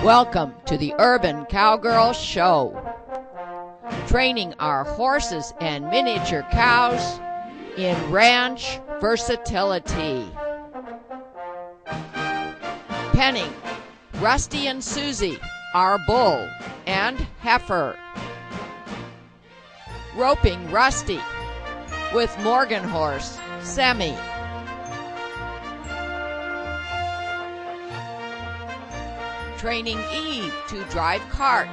Welcome to the Urban Cowgirl Show, training our horses and miniature cows in ranch versatility. Penning Rusty and Susie, our bull and heifer. Roping Rusty with Morgan horse, Semi. Training Eve to drive cart.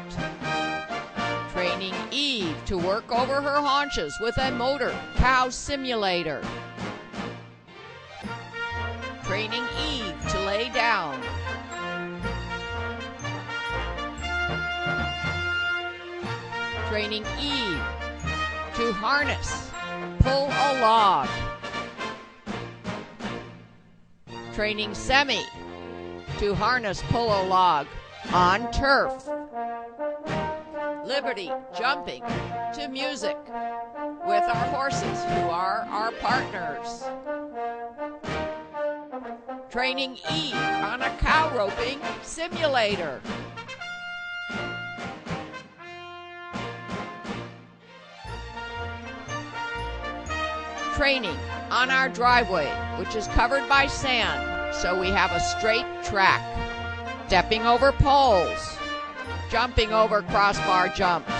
Training Eve to work over her haunches with a motor cow simulator. Training Eve to lay down. Training Eve to harness, pull a log. Training Semi to harness, pull a log on turf. Liberty jumping to music with our horses who are our partners. Training Eve on a cow roping simulator. Training on our driveway, which is covered by sand, so we have a straight track. Stepping over poles, jumping over crossbar jumps.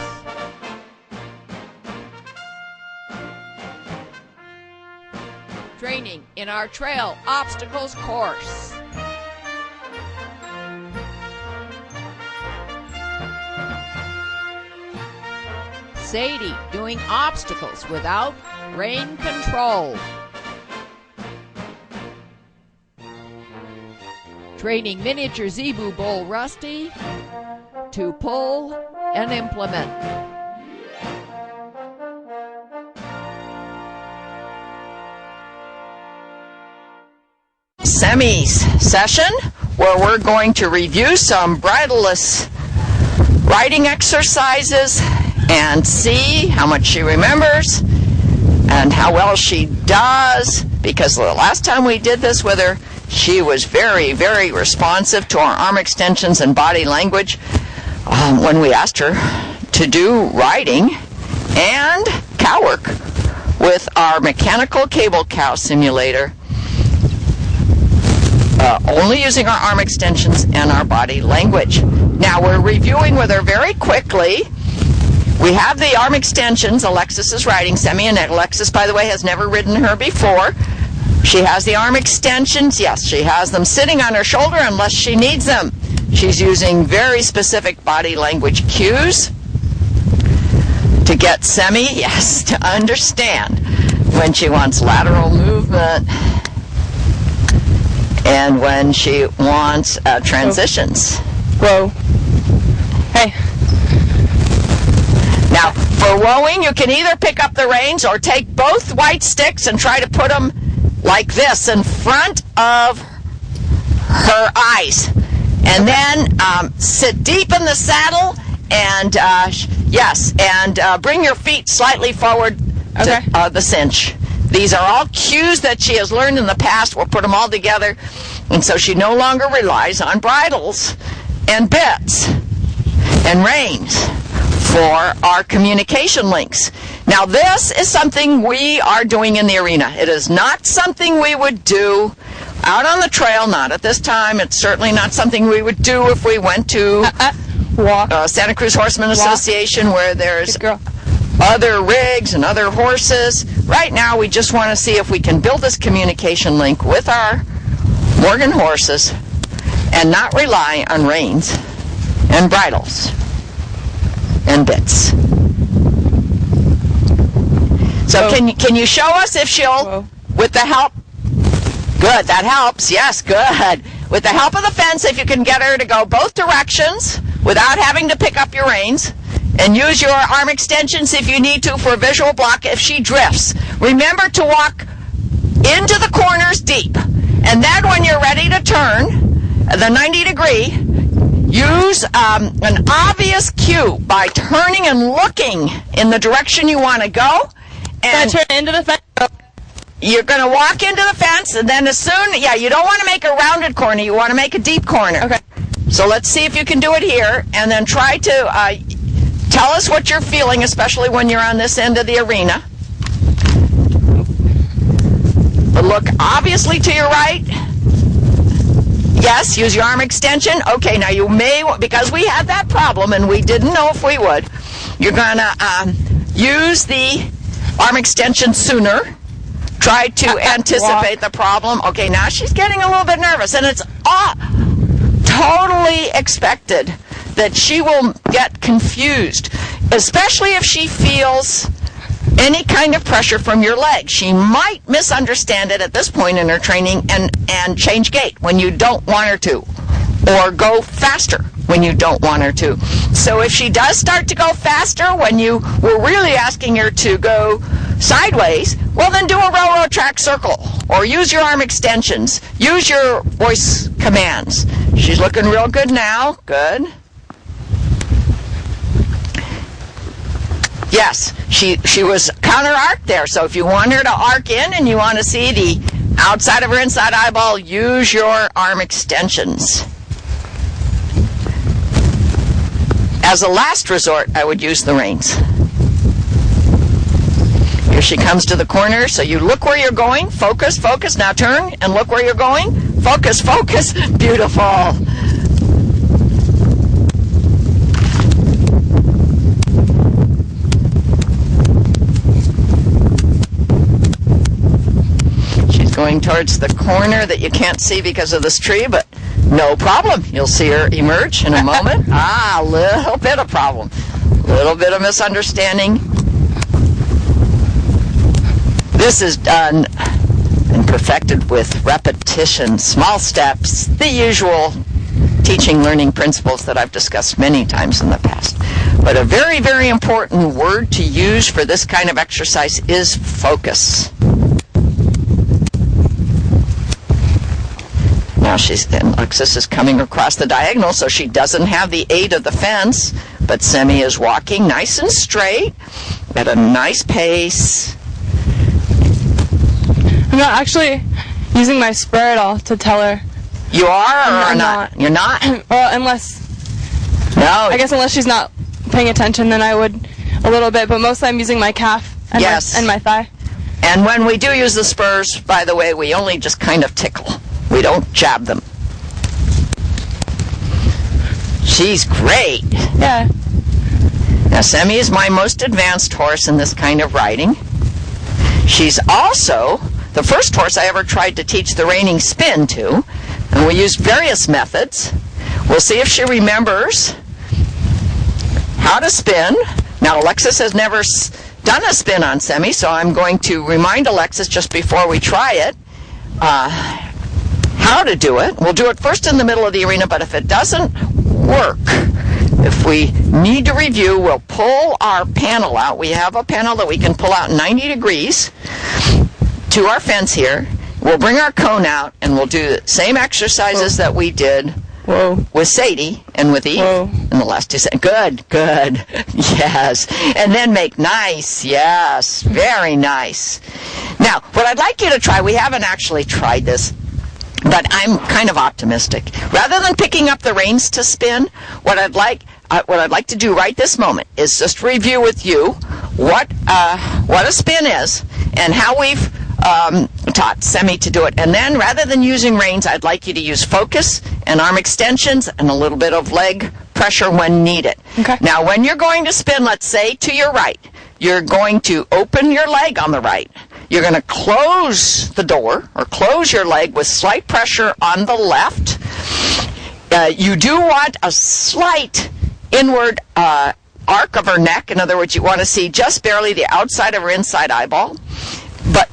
Training in our trail obstacles course. Sadie doing obstacles without rein control. Training miniature zebu bull Rusty to pull an implement. Semi's session, where we're going to review some bridleless riding exercises and see how much she remembers and how well she does, because the last time we did this with her, she was very, very responsive to our arm extensions and body language when we asked her to do riding and cow work with our mechanical cable cow simulator, only using our arm extensions and our body language. Now we're reviewing with her very quickly. We have the arm extensions. Alexis is riding Semi, and Alexis, by the way, has never ridden her before. She has the arm extensions. Yes, she has them sitting on her shoulder unless she needs them. She's using very specific body language cues to get Semi, yes, to understand when she wants lateral movement and when she wants transitions. Whoa. Hey. Now, for rowing, you can either pick up the reins or take both white sticks and try to put them like this in front of her eyes, and then sit deep in the saddle and bring your feet slightly forward to the cinch. These are all cues that she has learned in the past. We'll put them all together, and so she no longer relies on bridles and bits and reins for our communication links. Now this is something we are doing in the arena. It is not something we would do out on the trail, not at this time. It's certainly not something we would do if we went to Santa Cruz Horseman Association, where there's other rigs and other horses. Right now we just want to see if we can build this communication link with our Morgan horses and not rely on reins and bridles and bits. So can you show us if she'll, with the help, good, that helps, yes, good. With the help of the fence, if you can get her to go both directions without having to pick up your reins, and use your arm extensions if you need to for a visual block if she drifts. Remember to walk into the corners deep, and then when you're ready to turn the 90 degree, use an obvious cue by turning and looking in the direction you want to go. And turn into the fence. You're going to walk into the fence, and then as soon, you don't want to make a rounded corner. You want to make a deep corner. Okay. So let's see if you can do it here, and then try to tell us what you're feeling, especially when you're on this end of the arena. But look obviously to your right. Yes, use your arm extension. Okay, now you may, because we had that problem and we didn't know if we would, you're going to use the arm extension sooner. Try to anticipate the problem. Okay, now she's getting a little bit nervous, and it's totally expected that she will get confused, especially if she feels any kind of pressure from your leg. She might misunderstand it at this point in her training and change gait when you don't want her to, or go faster when you don't want her to. So if she does start to go faster when you were really asking her to go sideways, well, then do a railroad track circle, or use your arm extensions, use your voice commands. She's looking real good now. Good. Yes, she was counter-arc there, so if you want her to arc in and you want to see the outside of her inside eyeball, use your arm extensions. As a last resort, I would use the reins. Here she comes to the corner, so you look where you're going. Focus, focus. Now turn and look where you're going. Focus, focus. Beautiful. She's going towards the corner that you can't see because of this tree, but no problem. You'll see her emerge in a moment. A little bit of problem. A little bit of misunderstanding. This is done and perfected with repetition, small steps, the usual teaching learning principles that I've discussed many times in the past. But a very, very important word to use for this kind of exercise is focus. Now Alexis is coming across the diagonal, so she doesn't have the aid of the fence, but Semi is walking nice and straight at a nice pace. I'm not actually using my spur at all to tell her. You are or not? You're not? Well, unless... No. I guess unless she's not paying attention, then I would a little bit, but mostly I'm using my calf and, yes, my thigh. And when we do use the spurs, by the way, we only just kind of tickle. We don't jab them. She's great. Yeah. Now, Semi is my most advanced horse in this kind of riding. She's also the first horse I ever tried to teach the reining spin to, and we used various methods. We'll see if she remembers how to spin. Now, Alexis has never done a spin on Semi, so I'm going to remind Alexis just before we try it how to do it. We'll do it first in the middle of the arena, but if it doesn't work, if we need to review, we'll pull our panel out. We have a panel that we can pull out 90 degrees to our fence here. We'll bring our cone out, and we'll do the same exercises that we did with Sadie and with Eve in the last 2 seconds. Good, good. Yes. And then make nice. Yes. Very nice. Now, what I'd like you to try, we haven't actually tried this, but I'm kind of optimistic. Rather than picking up the reins to spin, what I'd like to do right this moment is just review with you what a spin is and how we've taught Semi to do it. And then, rather than using reins, I'd like you to use focus and arm extensions and a little bit of leg pressure when needed. Okay. Now, when you're going to spin, let's say to your right, you're going to open your leg on the right. You're going to close the door or close your leg with slight pressure on the left. You do want a slight inward arc of her neck. In other words, you want to see just barely the outside of her inside eyeball. But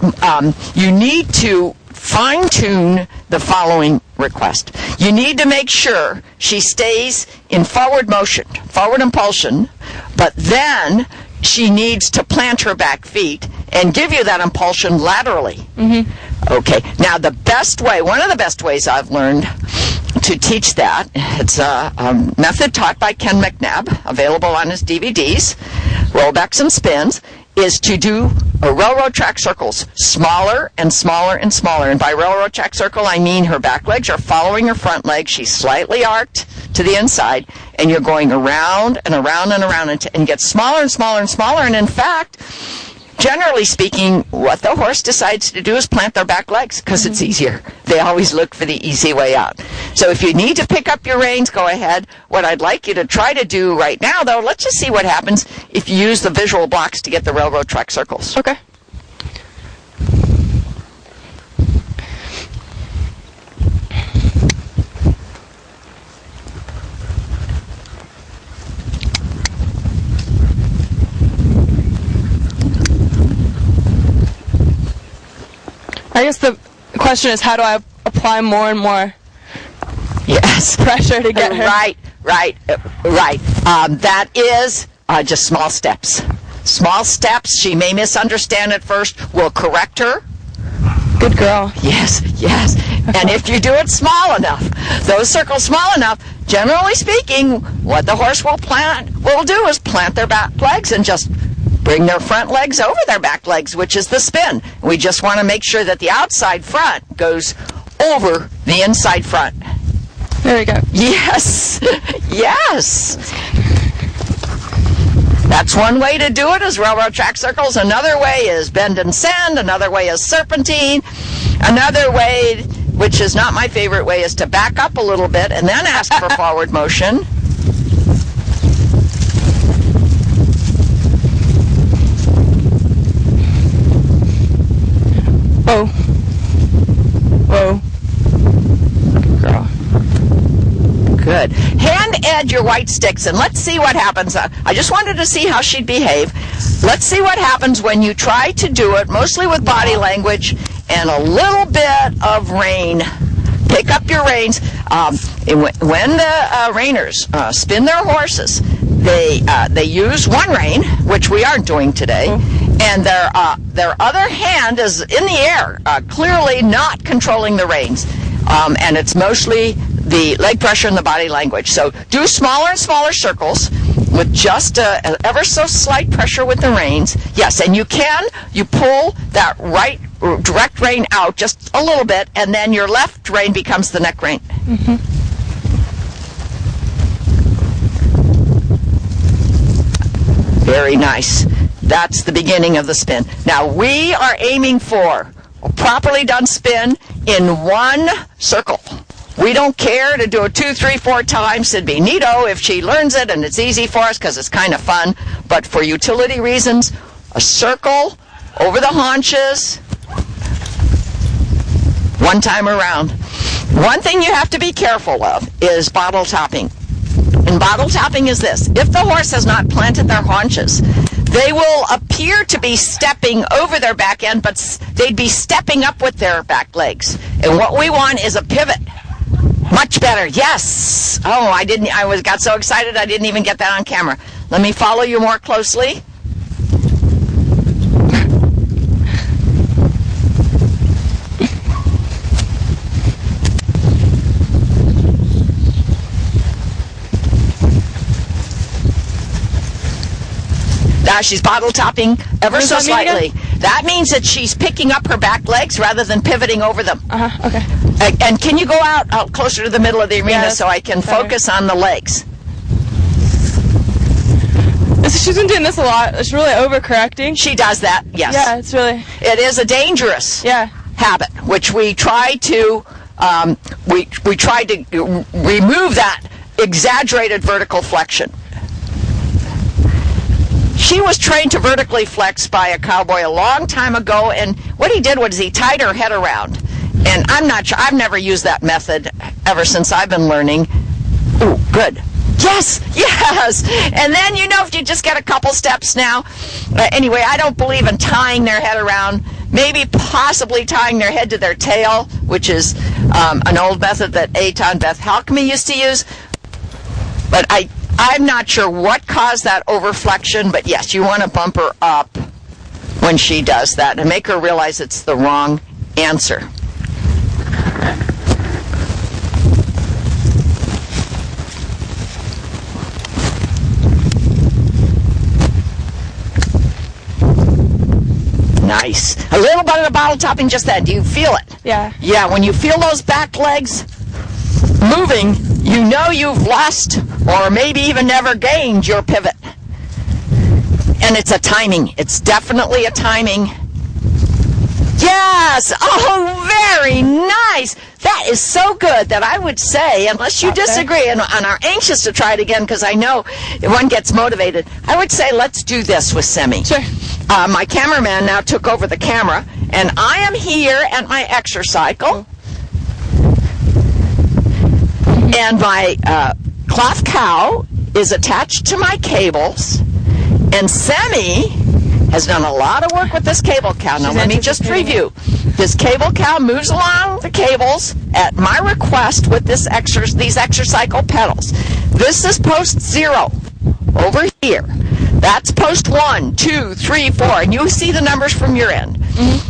you need to fine-tune the following request. You need to make sure she stays in forward motion, forward impulsion, but then she needs to plant her back feet and give you that impulsion laterally. Mm-hmm. Okay. Now, the best way, one of the best ways I've learned to teach that, it's a method taught by Ken McNabb, available on his DVDs, Rollbacks and Spins, is to do railroad track circles, smaller and smaller and smaller. And by railroad track circle, I mean her back legs are following her front legs. She's slightly arced to the inside, and you're going around and around and around and get smaller and smaller and smaller. And in fact, generally speaking, what the horse decides to do is plant their back legs because it's easier. They always look for the easy way out. So if you need to pick up your reins, go ahead. What I'd like you to try to do right now, though, let's just see what happens if you use the visual blocks to get the railroad track circles. Okay. I guess the question is, how do I apply more and more pressure to get her? Right. That is just small steps. Small steps. She may misunderstand at first. We'll correct her. Good girl. Yes. And if you do it small enough, those circles small enough, generally speaking, what the horse will do is plant their back legs and just bring their front legs over their back legs, which is the spin. We just want to make sure that the outside front goes over the inside front. There we go. Yes. That's one way to do it, is railroad track circles. Another way is bend and send. Another way is serpentine. Another way, which is not my favorite way, is to back up a little bit and then ask for forward motion. Whoa. Good girl. Good. Hand edge your white sticks and let's see what happens. I just wanted to see how she'd behave. Let's see what happens when you try to do it, mostly with body language and a little bit of rein. Pick up your reins. When the reiners spin their horses, they use one rein, which we aren't doing today, and their other hand is in the air, clearly not controlling the reins. And it's mostly the leg pressure and the body language. So do smaller and smaller circles with just ever so slight pressure with the reins. Yes, and you pull that right direct rein out just a little bit, and then your left rein becomes the neck rein. Very nice. That's the beginning of the spin. Now we are aiming for a properly done spin in one circle. We don't care to do it 2, 3, 4 times. It'd be neato if she learns it and it's easy for us because it's kind of fun. But for utility reasons, a circle over the haunches, one time around. One thing you have to be careful of is bottle topping. And bottle topping is this. If the horse has not planted their haunches, they will appear to be stepping over their back end, but they'd be stepping up with their back legs. And what we want is a pivot. Much better. Yes. Oh, I got so excited I didn't even get that on camera. Let me follow you more closely. Now she's bottle topping ever so slightly. That means that she's picking up her back legs rather than pivoting over them. Okay. And can you go out closer to the middle of the arena so I can focus on the legs? She's been doing this a lot. She's really overcorrecting. She does that, yes. Yeah, it's really... It is a dangerous habit, which we try to we try to remove that exaggerated vertical flexion. She was trained to vertically flex by a cowboy a long time ago, and what he did was he tied her head around. And I'm not sure, I've never used that method ever since I've been learning. Ooh, good. Yes. And then, if you just get a couple steps now. Anyway, I don't believe in tying their head around. Maybe possibly tying their head to their tail, which is an old method that Eitan Beth Halkme used to use. But I'm not sure what caused that overflexion, but yes, you want to bump her up when she does that and make her realize it's the wrong answer. Nice. A little bit of the bottle topping just then. Do you feel it? Yeah. Yeah, when you feel those back legs moving, you know you've lost or maybe even never gained your pivot. And it's a timing. It's definitely a timing. Yes! Oh, very nice! That is so good that I would say, unless you disagree and are anxious to try it again, because I know one gets motivated, I would say let's do this with Semi. Sure. My cameraman now took over the camera, and I am here at my exercycle. And my cloth cow is attached to my cables, and Semi has done a lot of work with this cable cow. Now, let me just review. This cable cow moves along the cables at my request with these exercycle pedals. This is post 0 over here. That's post 1, 2, 3, 4, and you see the numbers from your end.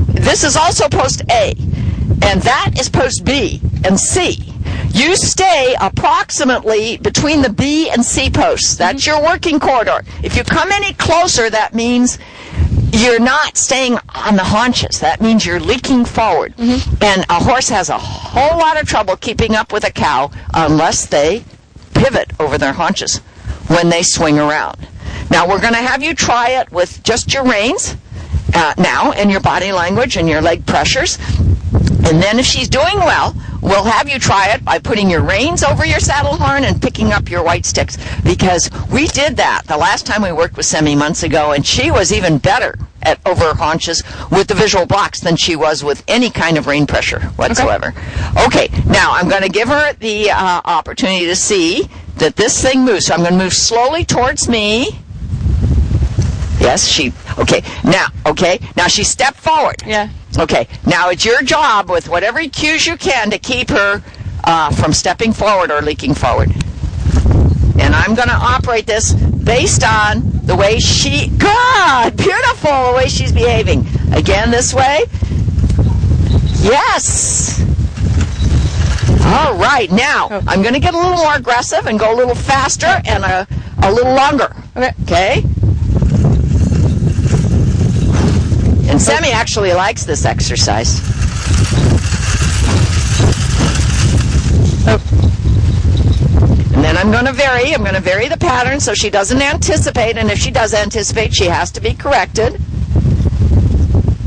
This is also post A, and that is post B and C. You stay approximately between the B and C posts. That's your working corridor. If you come any closer, that means you're not staying on the haunches. That means you're leaking forward. And a horse has a whole lot of trouble keeping up with a cow unless they pivot over their haunches when they swing around. Now, we're going to have you try it with just your reins now, and your body language and your leg pressures. And then if she's doing well, we'll have you try it by putting your reins over your saddle horn and picking up your white sticks, because we did that the last time we worked with Semi months ago, and she was even better at over haunches with the visual blocks than she was with any kind of rein pressure whatsoever. Okay, now I'm going to give her the opportunity to see that this thing moves. So I'm going to move slowly towards me. Yes, okay, now she stepped forward. Yeah. Okay, now it's your job with whatever cues you can to keep her from stepping forward or leaking forward. And I'm going to operate this based on the way good, beautiful, the way she's behaving. Again, this way. Yes. All right, now I'm going to get a little more aggressive and go a little faster and a little longer. Okay? And Semi actually likes this exercise. And then I'm going to vary. I'm going to vary the pattern so she doesn't anticipate. And if she does anticipate, she has to be corrected.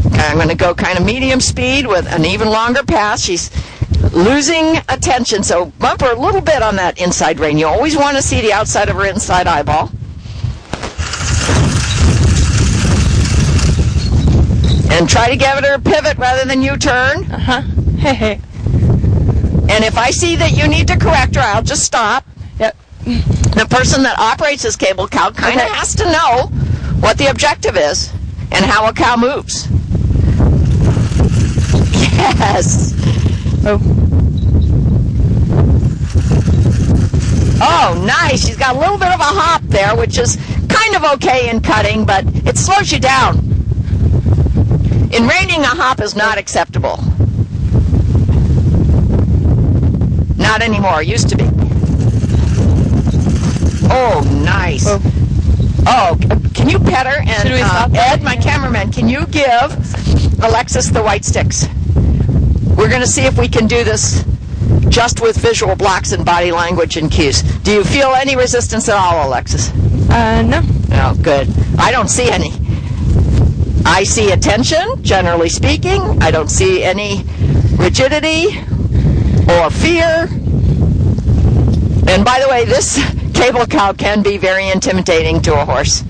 Okay, I'm going to go kind of medium speed with an even longer pass. She's losing attention, so bump her a little bit on that inside rein. You always want to see the outside of her inside eyeball. And try to give it her a pivot rather than U-turn. Hey. And if I see that you need to correct her, I'll just stop. Yep. The person that operates this cable cow kind of has to know what the objective is and how a cow moves. Yes. Oh, nice. She's got a little bit of a hop there, which is kind of okay in cutting, but it slows you down. In reining, a hop is not acceptable. Not anymore. Used to be. Oh, nice. Oh, can you pet her? And Ed, my cameraman, can you give Alexis the white sticks? We're going to see if we can do this just with visual blocks and body language and cues. Do you feel any resistance at all, Alexis? No. Oh, good. I don't see any. I see attention, generally speaking. I don't see any rigidity or fear. And by the way, this cable cow can be very intimidating to a horse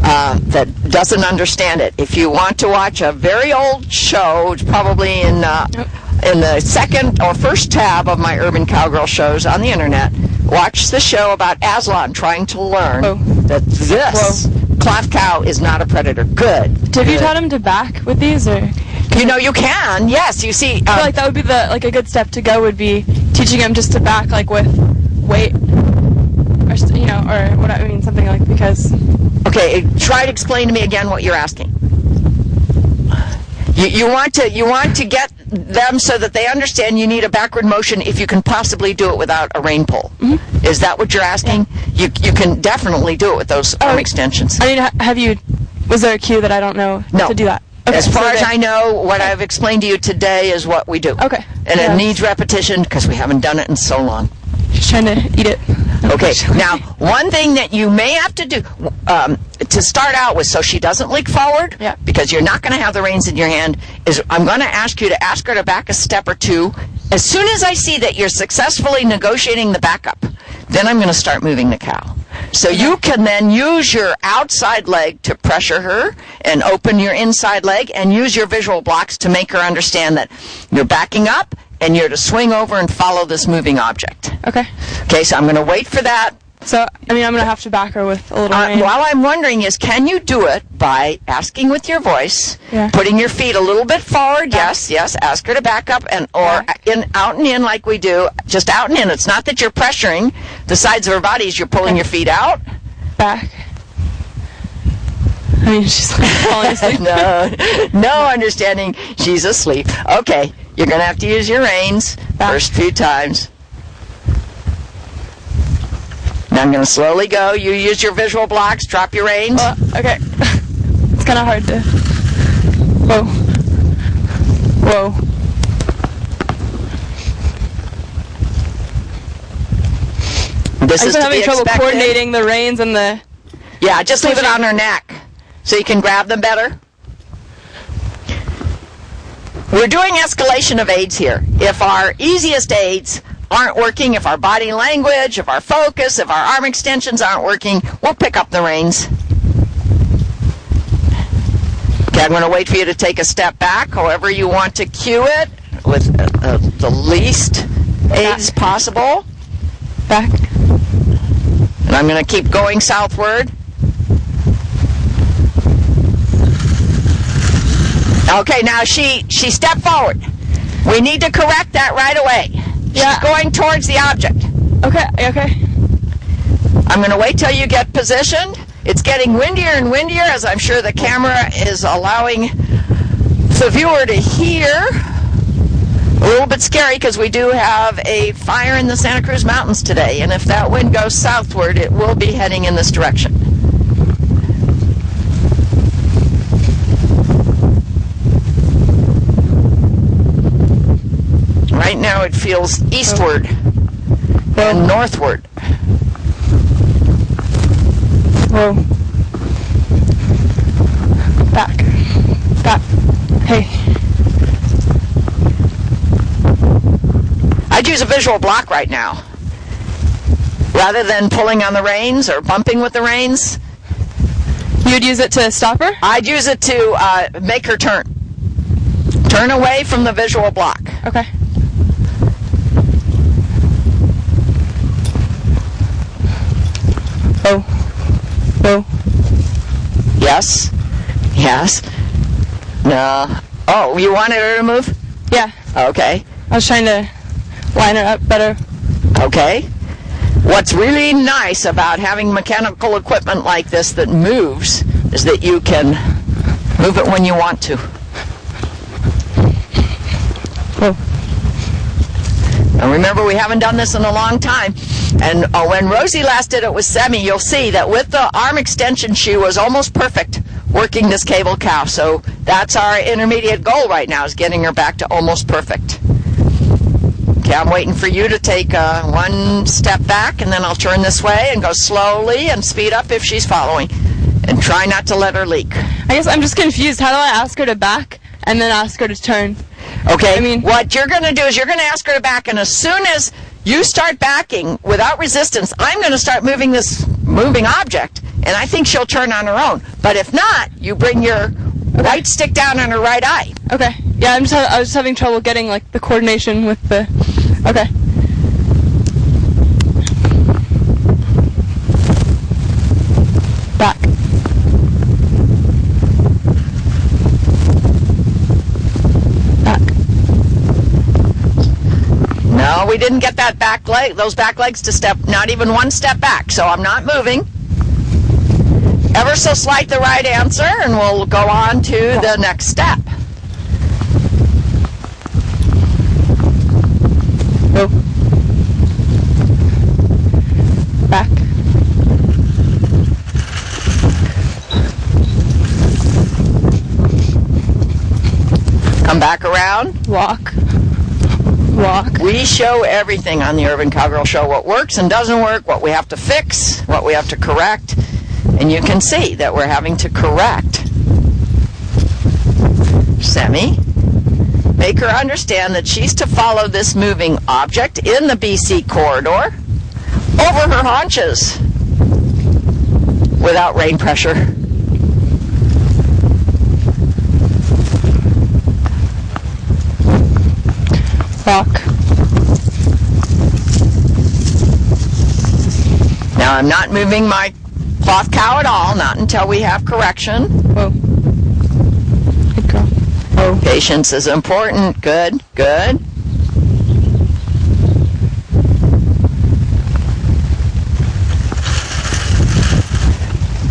that doesn't understand it. If you want to watch a very old show, probably in the second or first tab of my Urban Cowgirl shows on the internet, watch the show about Aslan trying to learn that this cloth cow is not a predator. Good. Have you taught him to back with these, or? You can. Yes, you see. I feel like that would be a good step to go. Would be teaching him just to back with weight, or what I mean, something like because. Okay, try to explain to me again what you're asking. You want to get them so that they understand you need a backward motion if you can possibly do it without a rein pull. Is that what you're asking? Yeah. You can definitely do it with those arm extensions. I mean, was there a cue that I don't know to do that? Okay, as far as I know, what I've explained to you today is what we do. Okay. And it needs repetition because we haven't done it in so long. Just trying to eat it. Okay, now, one thing that you may have to do to start out with so she doesn't leak forward, because you're not going to have the reins in your hand, is I'm going to ask you to ask her to back a step or two. As soon as I see that you're successfully negotiating the backup, then I'm going to start moving the cow. So you can then use your outside leg to pressure her and open your inside leg and use your visual blocks to make her understand that you're backing up and you're to swing over and follow this moving object. Okay. Okay, so I'm going to wait for that. So, I mean, I'm going to have to back her with a little rein. While I'm wondering is, can you do it by asking with your voice, Yeah. putting your feet a little bit forward? Yes, ask her to back up, and or out and in like we do, just out and in. It's not that you're pressuring the sides of her body as you're pulling your feet out. Back. I mean, she's like falling asleep. No understanding. She's asleep. Okay, you're going to have to use your reins first few times. Now I'm going to slowly go. You use your visual blocks. Drop your reins. Okay. It's kind of hard to... Whoa. This is I'm to be having trouble expected. coordinating the reins and the... Yeah, just leave it on her neck so you can grab them better. We're doing escalation of aids here. If our easiest aids aren't working, if our body language, if our focus, if our arm extensions aren't working, we'll pick up the reins. Okay, I'm going to wait for you to take a step back, however you want to cue it, with the least aids possible. Back. And I'm going to keep going southward. Okay, now she stepped forward. We need to correct that right away. She's going towards the object. Okay. I'm going to wait till you get positioned. It's getting windier and windier, as I'm sure the camera is allowing the viewer to hear. A little bit scary because we do have a fire in the Santa Cruz Mountains today, and if that wind goes southward, it will be heading in this direction. Right now it feels eastward and northward. Whoa. Back. Hey. I'd use a visual block right now. Rather than pulling on the reins or bumping with the reins. You'd use it to stop her? I'd use it to make her turn. Turn away from the visual block. Okay. Oh. Yes. No. Oh, you wanted her to move? Yeah. Okay. I was trying to line her up better. Okay. What's really nice about having mechanical equipment like this that moves is that you can move it when you want to. And remember, we haven't done this in a long time. And when Rosie last did it with Semi, you'll see that with the arm extension, she was almost perfect working this cable cow. So that's our intermediate goal right now, is getting her back to almost perfect. Okay, I'm waiting for you to take one step back, and then I'll turn this way and go slowly and speed up if she's following. And try not to let her leak. I guess I'm just confused. How do I ask her to back and then ask her to turn? Okay, what you're going to do is you're going to ask her to back, and as soon as you start backing without resistance, I'm going to start moving this moving object, and I think she'll turn on her own. But if not, you bring your right stick down on her right eye. Okay. Yeah, I was just having trouble getting like the coordination with the... Okay. Back. No, we didn't get that back leg, those back legs to step, not even one step back, so I'm not moving. Ever so slight the right answer, and we'll go on to the next step. Back. Back around. Walk. Walk. We show everything on the Urban Cowgirl Show, what works and doesn't work, what we have to fix, what we have to correct. And you can see that we're having to correct. Semi. Make her understand that she's to follow this moving object in the BC corridor over her haunches without rein pressure. Walk. Now I'm not moving my cloth cow at all, not until we have correction. Whoa. Good girl. Whoa. Patience is important. Good, good.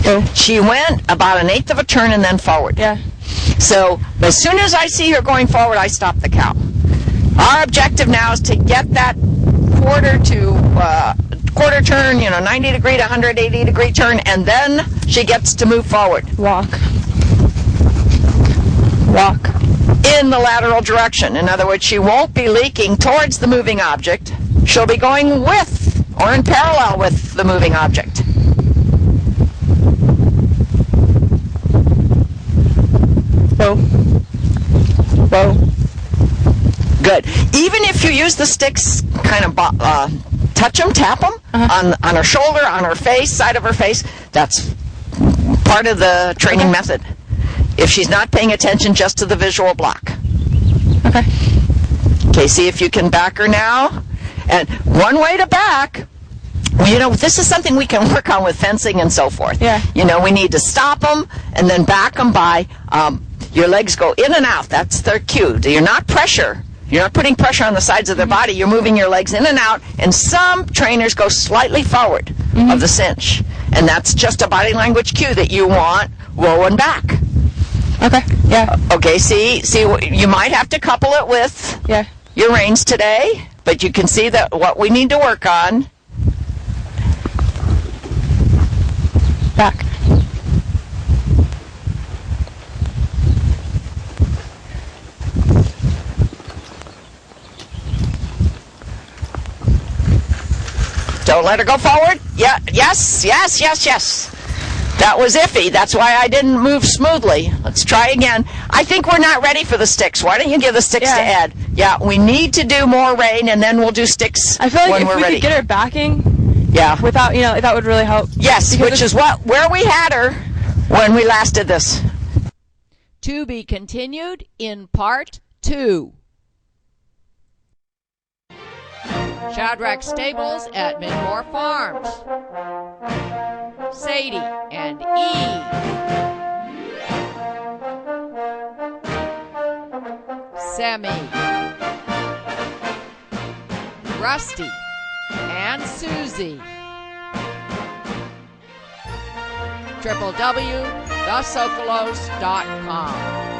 Whoa. She went about 1/8 of a turn and then forward. Yeah. So as soon as I see her going forward, I stop the cow. Our objective now is to get that quarter turn, 90 degree to 180 degree turn, and then she gets to move forward. Walk. Walk. In the lateral direction. In other words, she won't be leaking towards the moving object. She'll be going with or in parallel with the moving object. Whoa. Whoa. Good. Even if you use the sticks, kind of touch them, tap them on her shoulder, on her face, side of her face, that's part of the training method. If she's not paying attention just to the visual block. Okay. Okay, see if you can back her now. And one way to back, this is something we can work on with fencing and so forth. Yeah. We need to stop them and then back them by your legs go in and out. That's their cue. You're not putting pressure on the sides of their body. You're moving your legs in and out, and some trainers go slightly forward of the cinch. And that's just a body language cue that you want whoa and back. Okay. Yeah. Okay, see, you might have to couple it with your reins today, but you can see that what we need to work on. Back. Don't let her go forward. Yeah, yes. That was iffy. That's why I didn't move smoothly. Let's try again. I think we're not ready for the sticks. Why don't you give the sticks to Ed? Yeah, we need to do more rein, and then we'll do sticks I feel like when we're if we ready. could get her backing without, that would really help. Yes, which is where we had her when we last did this. To be continued in part 2. Shadrack Stables at Midmore Farms. Sadie and Eve. Sammy. Rusty and Susie. www.thesocolos.com